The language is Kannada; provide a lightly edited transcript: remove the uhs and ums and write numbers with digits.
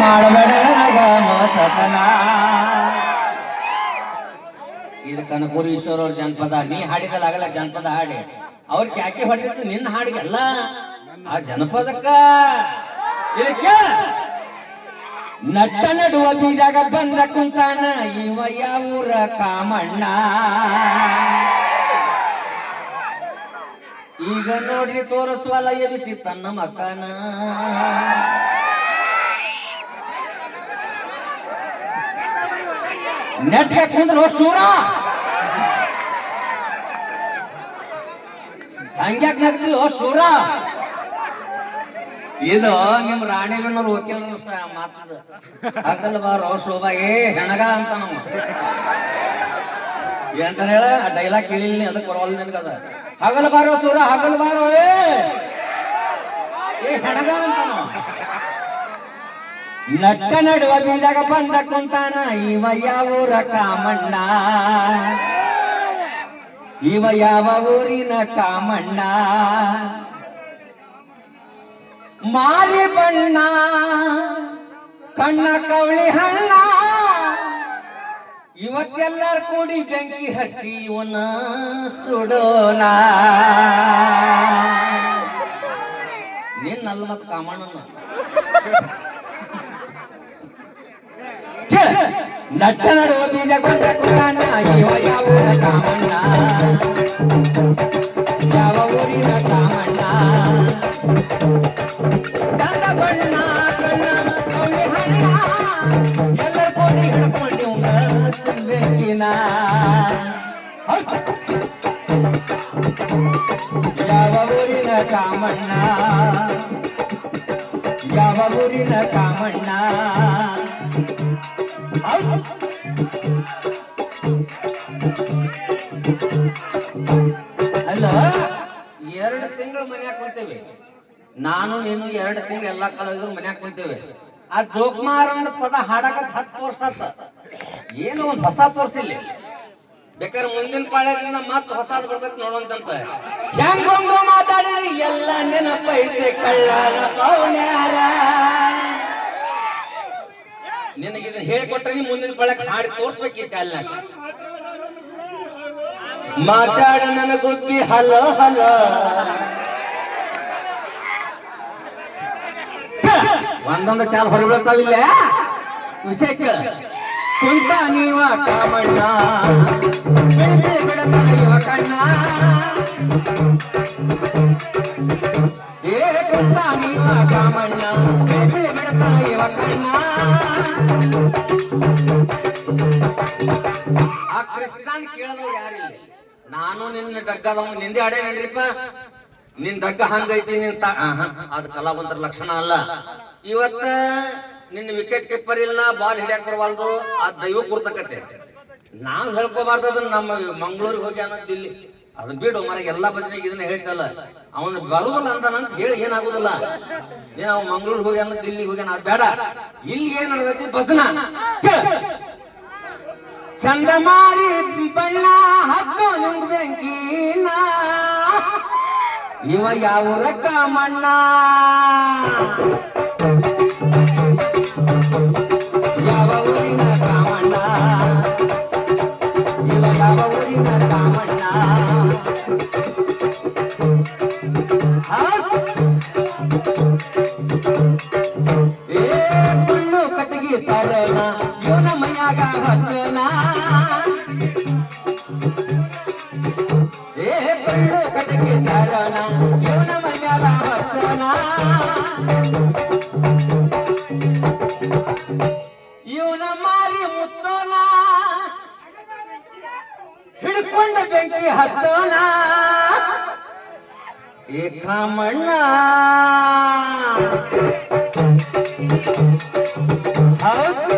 ಮಾಡಬೇಡ ನನಗ ಮೋಸತನ. ಇದು ಕನಕಪುರೀಶ್ವರ ಅವ್ರ ಜನಪದ. ನೀ ಹಾಡಿದಲ್ಲ ಜನಪದ ಹಾಡಿ ಅವ್ರ ಕ್ಯಾಕೆ ಹೊಡೆದಿತ್ತು ನಿನ್ನ ಹಾಡಿಗಲ್ಲ, ಆ ಜನಪದಕ್ಕ. ಇದಕ್ಕೆ ನಟ್ಟ ನಡುವ ಬೀದಾಗ ಬಂದ ಕುಂತಾನ ಇವ ಯಾವೂರ ಕಾಮಣ್ಣ. ಈಗ ನೋಡ್ರಿ ತೋರಿಸುವಲ್ಲ ಎಬಿಸಿ ತನ್ನ ಮಕ್ಕನ. ನೆಟ್ಗೆ ಕುಂದ್ರು ಶೂರ, ಹಂಗ್ಯಾಕ್ ನಗ್ತಿಲ್ಲ ಶೂರ. ಇದು ನಿಮ್ ರಾಣಿಬೆನ್ನೂರು ವಕೀಲರು ಮಾತದ. ಹಾಕಲ್ ಬಾರೋ ಶೋಭಾ ಏ ಹೆಣಗ ಅಂತ ನಮ್ಮ ಏನಂತ ಹೇಳ ಆ ಡೈಲಾಗ್ ಕೇಳಿಲ್ಲ, ಅದಕ್ಕೆ ಬರೋಲ್ಲ ನಿನ್ಗದ. ಹಗಲ್ ಬಾರೋ ಶೂರ, ಹಗಲ್ ಬಾರೋ ಏ ಹೆಣಗ ಅಂತ ನಾವು. ನಟ್ಟ ನಡುವ ಬೀದಾಗ ಬಂದ ಕುಂತಾನ ಇವ ಯಾವೂರ ಕಾಮಣ್ಣ. ಇವ ಯಾವ ಊರಿನ ಕಾಮಣ್ಣ. ಮಾರಿ ಬಣ್ಣ ಕಣ್ಣ ಕವಳಿ ಹಣ್ಣ. ಇವತ್ತೆಲ್ಲರ ಕೂಡಿ ಬೆಂಕಿ ಹಚ್ಚಿ ಇವನ ಸುಡೋಣ. ನಿನ್ನಲ್ಲ ಮತ್ ಕಾಮಣ್ಣನ. ನಟ್ಟ ನಡುವ ಬೀಜ ಬಂದ ಕುಂತಾನ ಇವ ಯಾವ ಊರ ಕಾಮಣ್ಣ. ಯಾವ ಊರಿನ ಕಾಮಣ್ಣ. ಚಂದ ಬಣ್ಣ ಕಣ್ಣ ಕವಳಿ ಹಣ್ಣ. ಎಲ್ಲ ಕೋಡಿ ಹಿಡ್ಕೊಂಡು ಬೆಂಕಿನ. ಯಾವ ಊರಿನ ಕಾಮಣ್ಣ. ಯಾವ ಊರಿನ ಕಾಮಣ್ಣ. ಅಲ್ಲ 2 ತಿಂಗಳು ಮನ್ಯಾಗ ಕುಂತೇವೆ ನಾನು ನೀನು. 2 ತಿಂಗಳು ಎಲ್ಲಾ ಕಳೆದ್ರು ಮನ್ಯಾಗ ಕುಂತೇವೆ. ಆ ಜೋಕುಮಾರ್ ಅಂದ ಪದ ಹಾಡಕ 10 ವರ್ಷ ಆತ. ಏನು ಒಂದ್ ಹೊಸ ತೋರ್ಸಿಲ್ಲ. ಬೇಕಾದ್ರೆ ಮುಂದಿನ ಪಾಳ್ಯದಿಂದ ಮತ್ ಹೊಸದ್ ಬರ್ತೈತಿ ನೋಡೋಂತ. ಹೆಂಗೊಂದು ಮಾತಾಡಿರಿ ಎಲ್ಲ ನೆನಪೈತೆ ಕಳ್ಳನ ಪೌಣ್ಯಾರ. ನಿನಗಿದ ಹೇಳಿಕೊಟ್ರೆ ನೀ ಮುಂದಿನ ಪಾಳ್ಯಕ್ಕೆ ಹಾಡಿ ತೋರ್ಸ್ಬೇಕಿ ಚಾಲ್ನಾಗ. ಮಾತಾಡ ನನಗೊತ್ತಿ ಹಲೋ ಹಲೋ. ಒಂದೊಂದು ಚಾಲ್ ಹೊರಬೀಳ್ತಾವಿಲ್ಲ. ವಿಷಯ ಕೇಳ. ಕುಂತ ನೀವ ಕಾಮಣ್ಣ ಬಿಡತ ಇವ ಕಣ್ಣ. ಏ ಕುಂತ ನೀವ ಕಾಮಣ್ಣ ಬಿಡತ ಇವ ಕಣ್ಣ. ಆ ಕೃಷ್ಣನ್ ಕೇಳದವ್ರು ಯಾರಿಲ್ಲ. ನಾನು ನಿನ್ನ ಡಗ್ಗದ ನಿಂದೆ ಅಡೇ ನಡ್ರಿಪ್ಪ. ನಿನ್ ಡಗ್ಗ ಹಂಗೈತಿ ನಿಂತ ಅದು ಕಲಾವಂತರ ಲಕ್ಷಣ ಅಲ್ಲ. ಇವತ್ತ ನಿನ್ನ ವಿಕೆಟ್ ಕೀಪರ್ ಇಲ್ಲ, ಬಾಲ್ ಹಿಡಿಯಕ್ ಬರವಲ್ದು, ಆ ದೈವ ಕೂರ್ತಕತೆ. ನಾವ್ ಹೇಳ್ಕೋಬಾರ್ದು ಅದನ್ನ. ನಮ್ಮ ಮಂಗಳೂರಿಗೆ ಹೋಗಿ ಅನ್ನೋದು ಇಲ್ಲಿ ಅದು ಬಿಡು ಮನೆಗೆ ಎಲ್ಲಾ ಭಜನೆಗೆ ಇದನ್ನ ಹೇಳ್ತಲ್ಲ. ಅವನು ಬರುದಿಲ್ಲ ಅಂತ ಹೇಳಿ ಏನಾಗುದಿಲ್ಲ. ಏನ್ ಅವ್ ಮಂಗಳೂರಿಗೆ ಹೋಗಿ ಅನ್ನೋದು ದಿಲ್ಲಿಗೆ ಹೋಗಿ ನಾವು ಬೇಡ. ಇಲ್ಲಿ ಏನ್ ನಡೆದೈತಿ ಭಜನ. ಚಂದಮಾರಿ ಬಣ್ಣ ಹಚ್ಚೋ ನಿಂಗ್ ಬೆಂಕಿನ. ಇವ ಯಾವ ಕಾಮಣ್ಣ. ಯಾವ ಊರಿನ ಕಾಮಣ್ಣ. ಇವ ಯಾವ ಊರಿನ ಕಾಮಣ್ಣ. ಏ ಕುಳ್ಳು ಕಟ್ಟಿಗೆ ತರೋಣ ಇವನ ಮೈಯಾಗ ಹಚ್ಚೋಣ. ಏ ಕುಳ್ಳು ಕಟ್ಟಿಗೆ ತರೋಣ ಇವನ ಮೈಯಾಗ ಹಚ್ಚೋಣ. ಇವನ ಮಾರಿ ಮುಚ್ಚೋಣ. ಹಿಡ್ಕೊಂಡು ಬೆಂಕಿ ಹಚ್ಚೋಣ. ಏ ಕಾಮಣ್ಣ ಹೌದು.